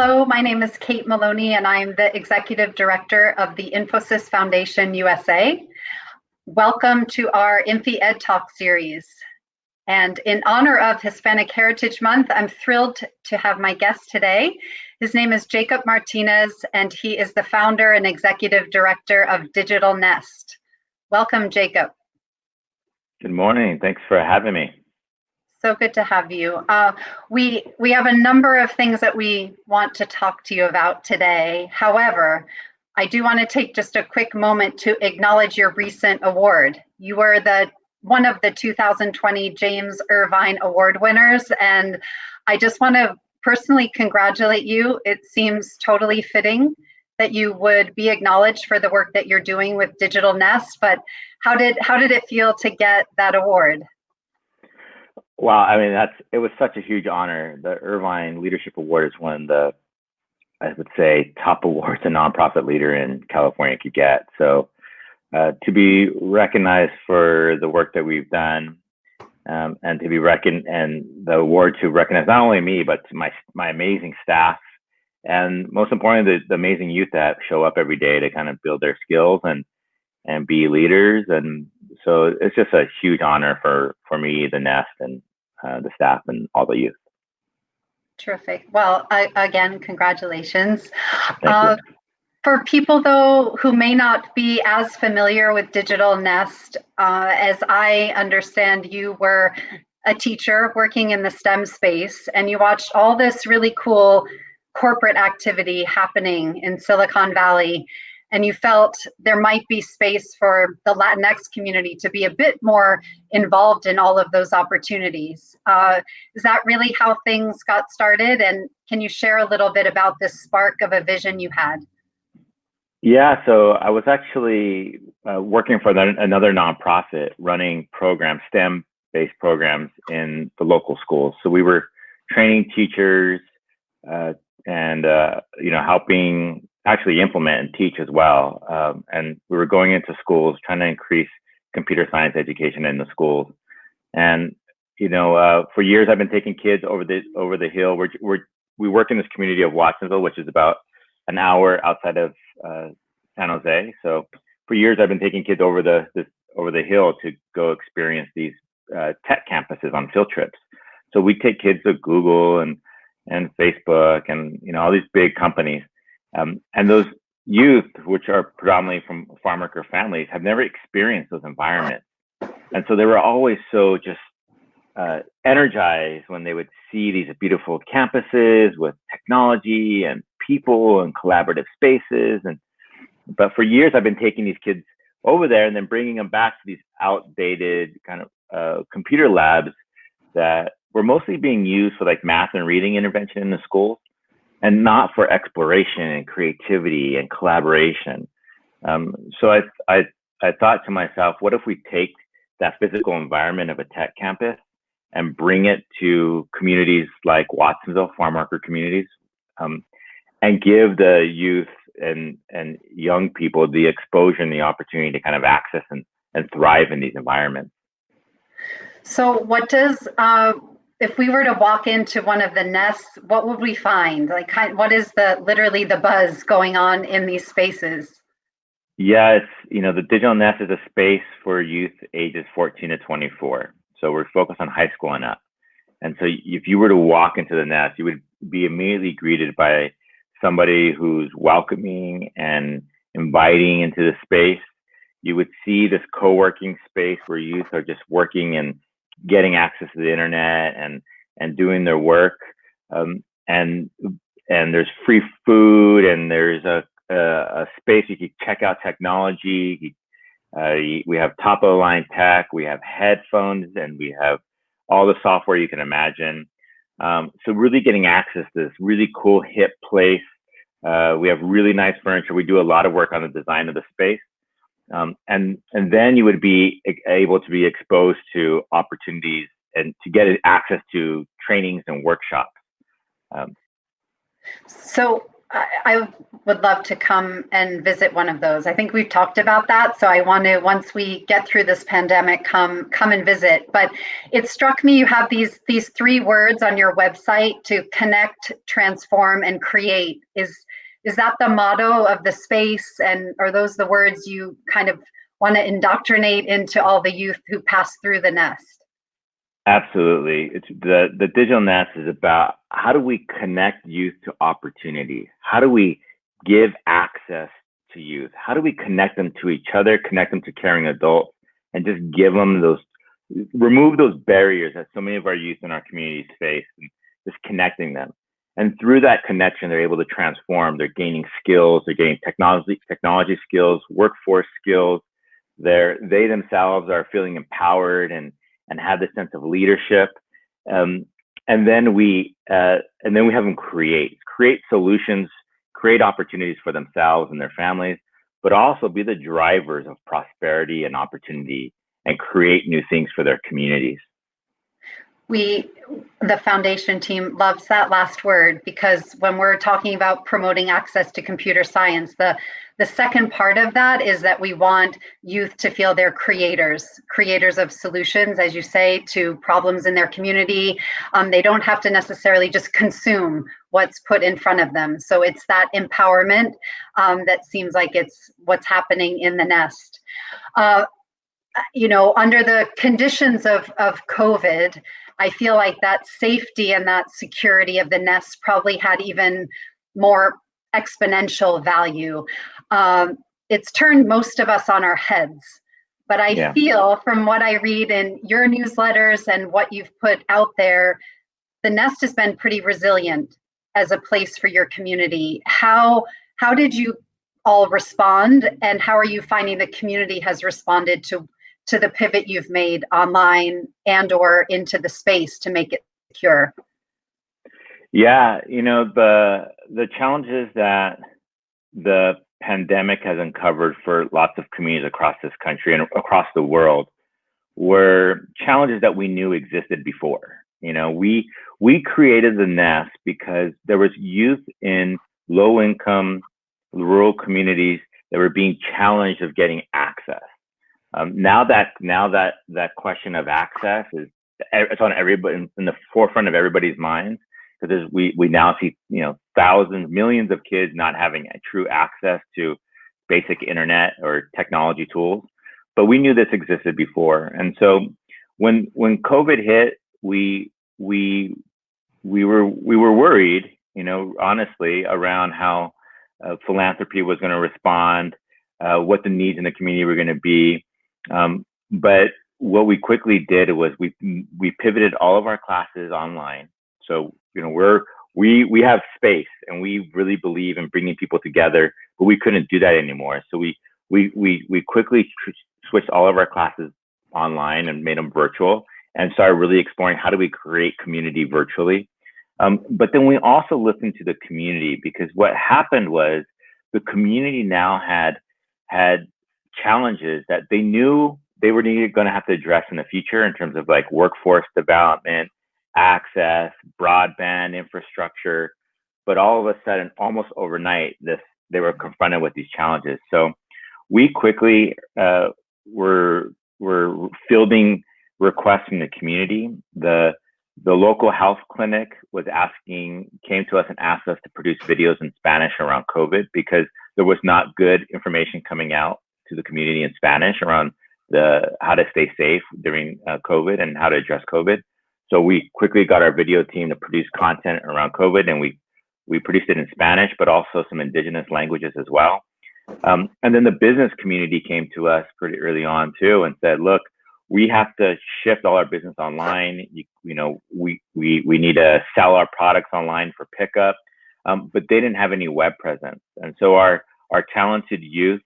Hello, my name is Kate Maloney, and I'm the Executive Director of the Infosys Foundation USA. Welcome to our Infi Ed Talk series. And in honor of Hispanic Heritage Month, I'm thrilled to have my guest today. His name is Jacob Martinez, and he is the founder and Executive Director of Digital Nest. Welcome, Jacob. Good morning. Thanks for having me. So good to have you. We have a number of things that we want to talk to you about today. However, I do want to take just a quick moment to acknowledge your recent award. You were one of the 2020 James Irvine Award winners, and I just want to personally congratulate you. It seems totally fitting that you would be acknowledged for the work that you're doing with Digital Nest, but how did it feel to get that award? Wow, I mean, it was such a huge honor. The Irvine Leadership Award is one of the, I would say, top awards a nonprofit leader in California could get. So to be recognized for the work that we've done, and to be and the award to recognize not only me but my amazing staff, and most importantly the amazing youth that show up every day to kind of build their skills and be leaders. And so it's just a huge honor for me, the Nest, and the staff and all the youth. Terrific. Well, again, congratulations. Thank you. For people, though, who may not be as familiar with Digital Nest, as I understand, you were a teacher working in the STEM space, and you watched all this really cool corporate activity happening in Silicon Valley, and you felt there might be space for the Latinx community to be a bit more involved in all of those opportunities. Is that really how things got started? And can you share a little bit about this spark of a vision you had? Yeah, so I was actually working for another nonprofit running programs, STEM-based programs in the local schools. So we were training teachers and helping actually implement and teach as well. And we were going into schools trying to increase computer science education in the schools. And for years I've been taking kids over the hill. We work in this community of Watsonville, which is about an hour outside of San Jose. So for years I've been taking kids over the hill to go experience these tech campuses on field trips. So we take kids to Google and Facebook and all these big companies. And those youth, which are predominantly from farm worker families, have never experienced those environments. And so they were always so just energized when they would see these beautiful campuses with technology and people and collaborative spaces. But for years, I've been taking these kids over there and then bringing them back to these outdated kind of computer labs that were mostly being used for like math and reading intervention in the schools, and not for exploration and creativity and collaboration. So I thought to myself, what if we take that physical environment of a tech campus and bring it to communities like Watsonville, farm worker communities, and give the youth and young people the exposure and the opportunity to kind of access and thrive in these environments. So what does, if we were to walk into one of the nests, what would we find? Like, what is literally the buzz going on in these spaces? Yeah, it's, the Digital Nest is a space for youth ages 14 to 24. So we're focused on high school and up. And so if you were to walk into the nest, you would be immediately greeted by somebody who's welcoming and inviting into the space. You would see this co-working space where youth are just working and getting access to the internet and doing their work. And there's free food, and there's a space you can check out technology. We have top of the line tech, we have headphones, and we have all the software you can imagine. So really getting access to this really cool, hip place. We have really nice furniture. We do a lot of work on the design of the space. And then you would be able to be exposed to opportunities and to get access to trainings and workshops. So I would love to come and visit one of those. I think we've talked about that. So I want to, once we get through this pandemic, come and visit. But it struck me you have these three words on your website: to connect, transform, and create. Is that the motto of the space? And are those the words you kind of want to indoctrinate into all the youth who pass through the nest? Absolutely. It's the digital nest is about how do we connect youth to opportunity? How do we give access to youth? How do we connect them to each other, connect them to caring adults, and just give them those, remove those barriers that so many of our youth in our communities face, and just connecting them. And through that connection, they're able to transform. They're gaining skills. They're gaining technology skills, workforce skills. They themselves are feeling empowered and have this sense of leadership. And then we have them create solutions, create opportunities for themselves and their families, but also be the drivers of prosperity and opportunity and create new things for their communities. The foundation team loves that last word, because when we're talking about promoting access to computer science, the second part of that is that we want youth to feel they're creators of solutions, as you say, to problems in their community. They don't have to necessarily just consume what's put in front of them. So it's that empowerment that seems like it's what's happening in the nest. Under the conditions of COVID, I feel like that safety and that security of the nest probably had even more exponential value. It's turned most of us on our heads, but I feel from what I read in your newsletters and what you've put out there, the nest has been pretty resilient as a place for your community. How did you all respond, and how are you finding the community has responded to the pivot you've made online and or into the space to make it secure? Yeah, the challenges that the pandemic has uncovered for lots of communities across this country and across the world were challenges that we knew existed before. We created the nest because there was youth in low-income rural communities that were being challenged of getting access. Now that question of access it's on everybody, in the forefront of everybody's minds, because we now see thousands, millions of kids not having a true access to basic internet or technology tools. But we knew this existed before, and so when COVID hit, we were worried, honestly, around how philanthropy was going to respond, what the needs in the community were going to be. But what we quickly did was we pivoted all of our classes online. So we have space, and we really believe in bringing people together, but we couldn't do that anymore. So we quickly switched all of our classes online and made them virtual, and started really exploring how do we create community virtually. But then we also listened to the community, because what happened was the community now had challenges that they knew they were going to have to address in the future, in terms of like workforce development, access, broadband infrastructure. But all of a sudden, almost overnight, they were confronted with these challenges. So we quickly were fielding requests from the community. The local health clinic came to us and asked us to produce videos in Spanish around COVID, because there was not good information coming out to the community in Spanish around how to stay safe during COVID and how to address COVID. So we quickly got our video team to produce content around COVID, and we produced it in Spanish, but also some indigenous languages as well. And then the business community came to us pretty early on too, and said, look, we have to shift all our business online. We need to sell our products online for pickup, but they didn't have any web presence. And so our talented youth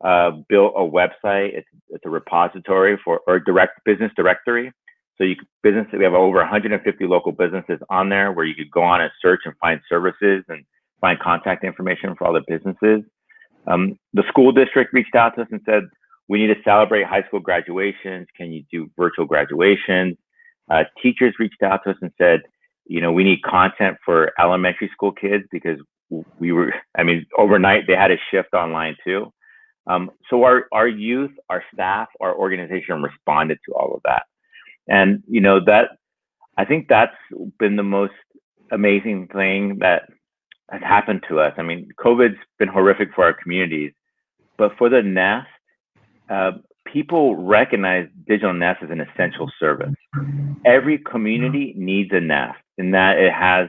built a website. It's a repository or direct business directory. So we have over 150 local businesses on there, where you could go on and search and find services and find contact information for all the businesses. The school district reached out to us and said, we need to celebrate high school graduations. Can you do virtual graduations? Teachers reached out to us and said, we need content for elementary school kids, because we were, I mean, overnight they had to shift online too. So our youth, our staff, our organization responded to all of that. And, you know, that I think that's been the most amazing thing that has happened to us. I mean, COVID's been horrific for our communities, but for the Nest, people recognize digital Nest as an essential service. Every community needs a Nest in that it has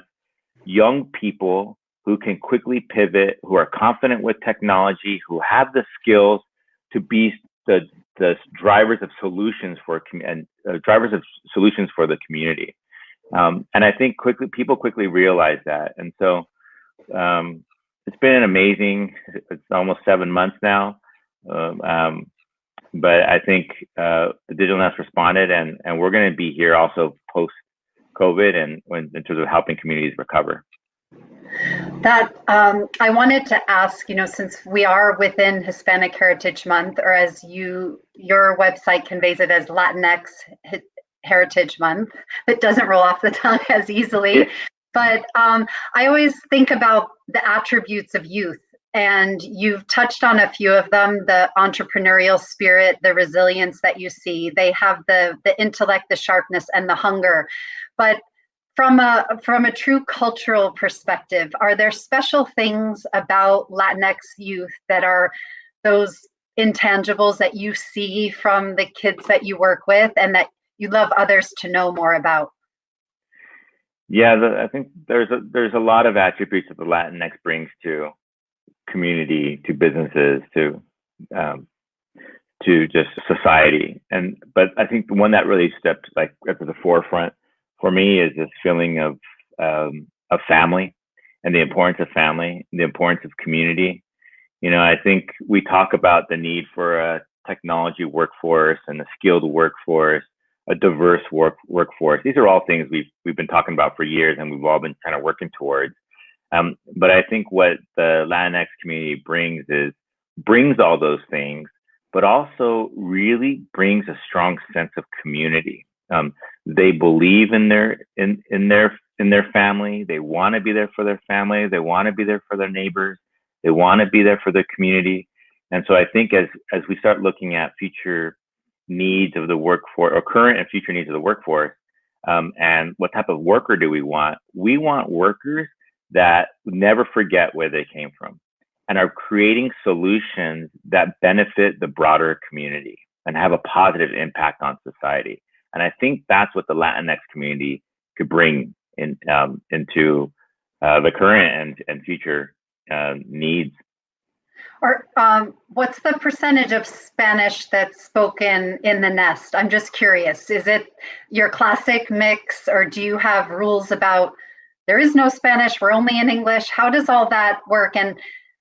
young people who can quickly pivot, who are confident with technology, who have the skills to be the drivers of solutions for drivers of solutions for the community. And I think people quickly realize that. And so it's been amazing. It's almost 7 months now. But I think the Digital Nest responded, and we're going to be here also post COVID and in terms of helping communities recover. That I wanted to ask, you know, since we are within Hispanic Heritage Month, or as your website conveys it as Latinx Heritage Month, it doesn't roll off the tongue as easily. Yeah. But I always think about the attributes of youth, and you've touched on a few of them: the entrepreneurial spirit, the resilience that you see. They have the intellect, the sharpness, and the hunger. But from a true cultural perspective, are there special things about Latinx youth that are those intangibles that you see from the kids that you work with and that you love others to know more about? Yeah, I think there's a lot of attributes that the Latinx brings to community, to businesses, to just society. But I think the one that really stepped like up to the forefront for me is this feeling of family, and the importance of family, the importance of community. You know, I think we talk about the need for a technology workforce and a skilled workforce, a diverse workforce. These are all things we've been talking about for years, and we've all been kind of working towards. But I think what the Latinx community brings all those things, but also really brings a strong sense of community. They believe in their family. They want to be there for their family. They want to be there for their neighbors. They want to be there for their community. And so I think as we start looking at future needs of the workforce, or current and future needs of the workforce, and what type of worker do we want workers that never forget where they came from and are creating solutions that benefit the broader community and have a positive impact on society. And I think that's what the Latinx community could bring into the current and future needs. Or what's the percentage of Spanish that's spoken in the Nest? I'm just curious. Is it your classic mix, or do you have rules about there is no Spanish, we're only in English? How does all that work? And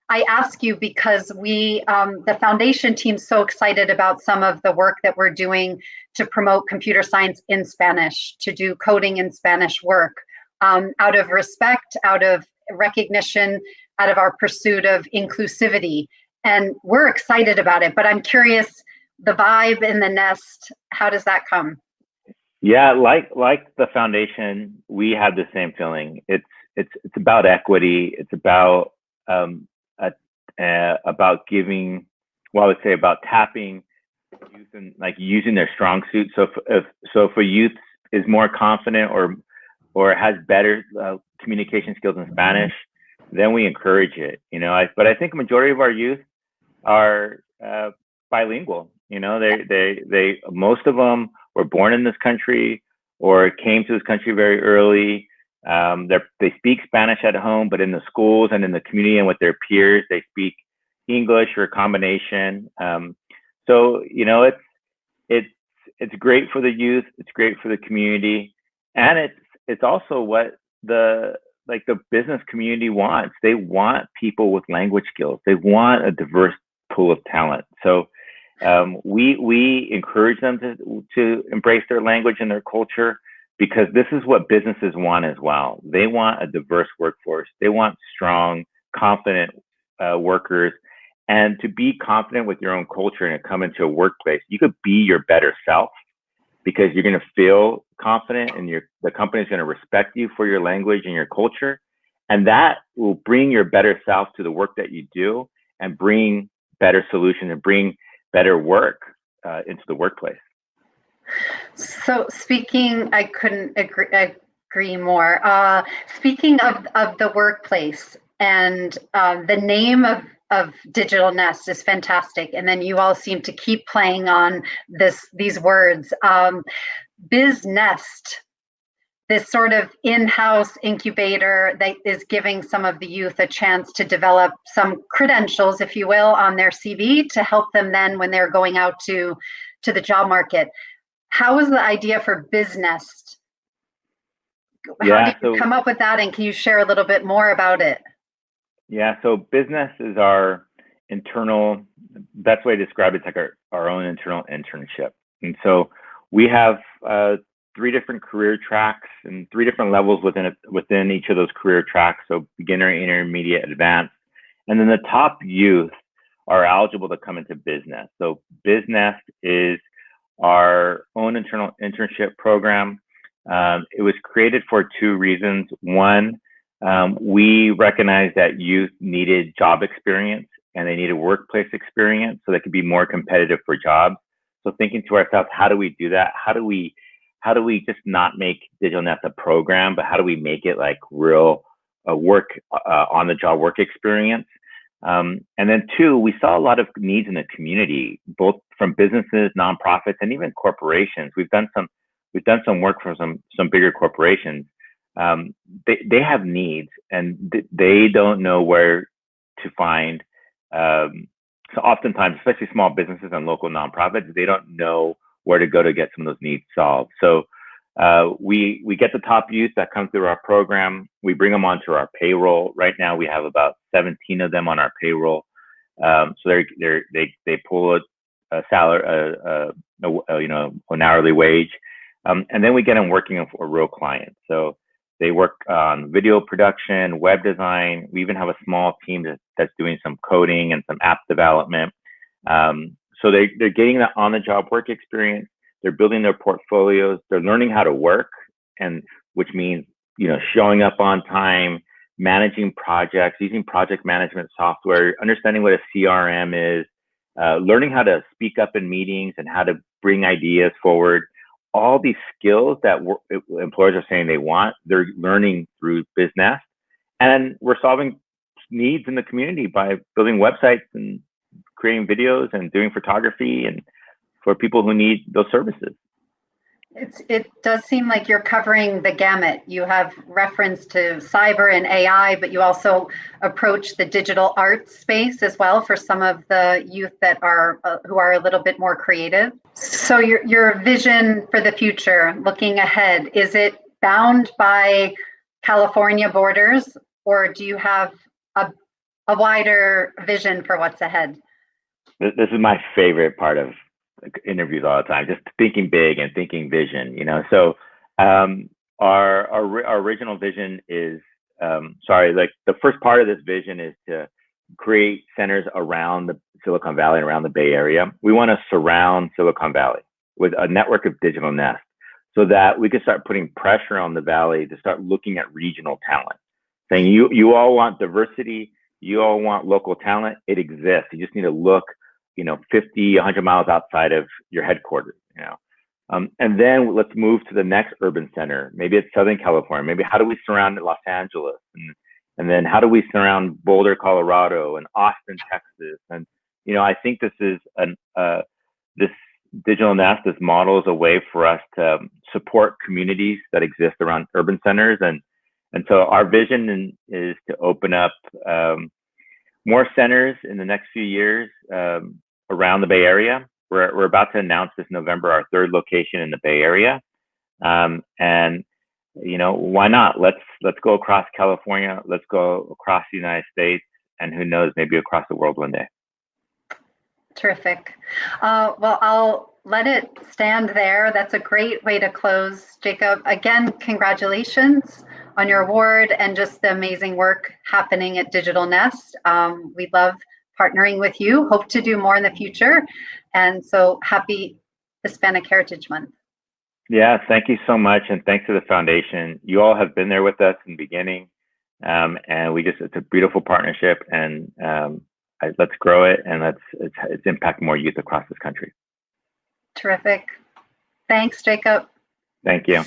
I ask you because the foundation team's so excited about some of the work that we're doing to promote computer science in Spanish, to do coding in Spanish work, out of respect, out of recognition, out of our pursuit of inclusivity. And we're excited about it, but I'm curious, the vibe in the Nest, how does that come? Yeah, like the foundation, we have the same feeling. It's about equity. It's about giving. Well, I would say about tapping youth and like using their strong suit. So if a youth is more confident or has better communication skills in Spanish, then we encourage it. You know, but I think a majority of our youth are bilingual. You know, they most of them were born in this country or came to this country very early. They speak Spanish at home, but in the schools and in the community and with their peers, they speak English or a combination. So, you know, it's great for the youth. It's great for the community. And it's also what the business community wants. They want people with language skills. They want a diverse pool of talent. So we encourage them to embrace their language and their culture, because this is what businesses want as well. They want a diverse workforce. They want strong, confident workers. And to be confident with your own culture and come into a workplace, you could be your better self because you're going to feel confident, and the company is going to respect you for your language and your culture. And that will bring your better self to the work that you do and bring better solutions and bring better work into the workplace. So speaking, I couldn't agree more. Speaking of the workplace, and the name of Digital Nest is fantastic. And then you all seem to keep playing on these words. Biz Nest, this sort of in-house incubator that is giving some of the youth a chance to develop some credentials, if you will, on their CV to help them then when they're going out to the job market. How was the idea for BizNest? How did you come up with that, and can you share a little bit more about it? Yeah, so business is our internal, best way to describe it, it's like our own internal internship. And so we have 3 different career tracks and 3 different levels within each of those career tracks. So beginner, intermediate, advanced. And then the top youth are eligible to come into business. So BizNest is our own internal internship program. It was created for 2 reasons. One, we recognized that youth needed job experience and they needed workplace experience so they could be more competitive for jobs. So thinking to ourselves, how do we do that? How do we just not make Digital Nest a program, but how do we make it like real work on the job work experience? And then 2, we saw a lot of needs in the community, both from businesses, nonprofits, and even corporations. We've done some work for some bigger corporations. They have needs and they don't know where to find. So oftentimes, especially small businesses and local nonprofits, they don't know where to go to get some of those needs solved. So we get the top youth that come through our program. We bring them onto our payroll. Right now, we have about 17 of them on our payroll. So they pull a salary, an hourly wage, and then we get them working for real clients. So they work on video production, web design. We even have a small team that's doing some coding and some app development. So they're getting that on-the-job work experience. They're building their portfolios. They're learning how to work, and which means showing up on time, managing projects, using project management software, understanding what a CRM is, learning how to speak up in meetings and how to bring ideas forward. All these skills that employers are saying they want, they're learning through BizNest, and we're solving needs in the community by building websites and creating videos and doing photography and for people who need those services. It does seem like you're covering the gamut. You have reference to cyber and AI, but you also approach the digital arts space as well for some of the youth that are who are a little bit more creative. So your vision for the future, looking ahead, is it bound by California borders, or do you have a wider vision for what's ahead? This is my favorite part of interviews all the time, just thinking big and thinking vision, So our original vision is, the first part of this vision is to create centers around the Silicon Valley and around the Bay Area. We want to surround Silicon Valley with a network of Digital Nest so that we can start putting pressure on the Valley to start looking at regional talent, saying you all want diversity, you all want local talent, it exists. You just need to look 50, 100 miles outside of your headquarters, and then let's move to the next urban center. Maybe it's Southern California. Maybe how do we surround Los Angeles? And then how do we surround Boulder, Colorado, and Austin, Texas? And, I think this is this Digital Nest, this model is a way for us to support communities that exist around urban centers. And so our vision is to open up more centers in the next few years around the Bay Area. We're about to announce this November our 3rd location in the Bay Area, and why not? Let's go across California. Let's go across the United States, and who knows, maybe across the world one day. Terrific. Well, I'll let it stand there. That's a great way to close, Jacob. Again, congratulations on your award and just the amazing work happening at Digital Nest. We love partnering with you. Hope to do more in the future. And so happy Hispanic Heritage Month. Yeah, thank you so much. And thanks to the foundation. You all have been there with us in the beginning. And it's a beautiful partnership, and let's grow it, and let's impact more youth across this country. Terrific. Thanks, Jacob. Thank you.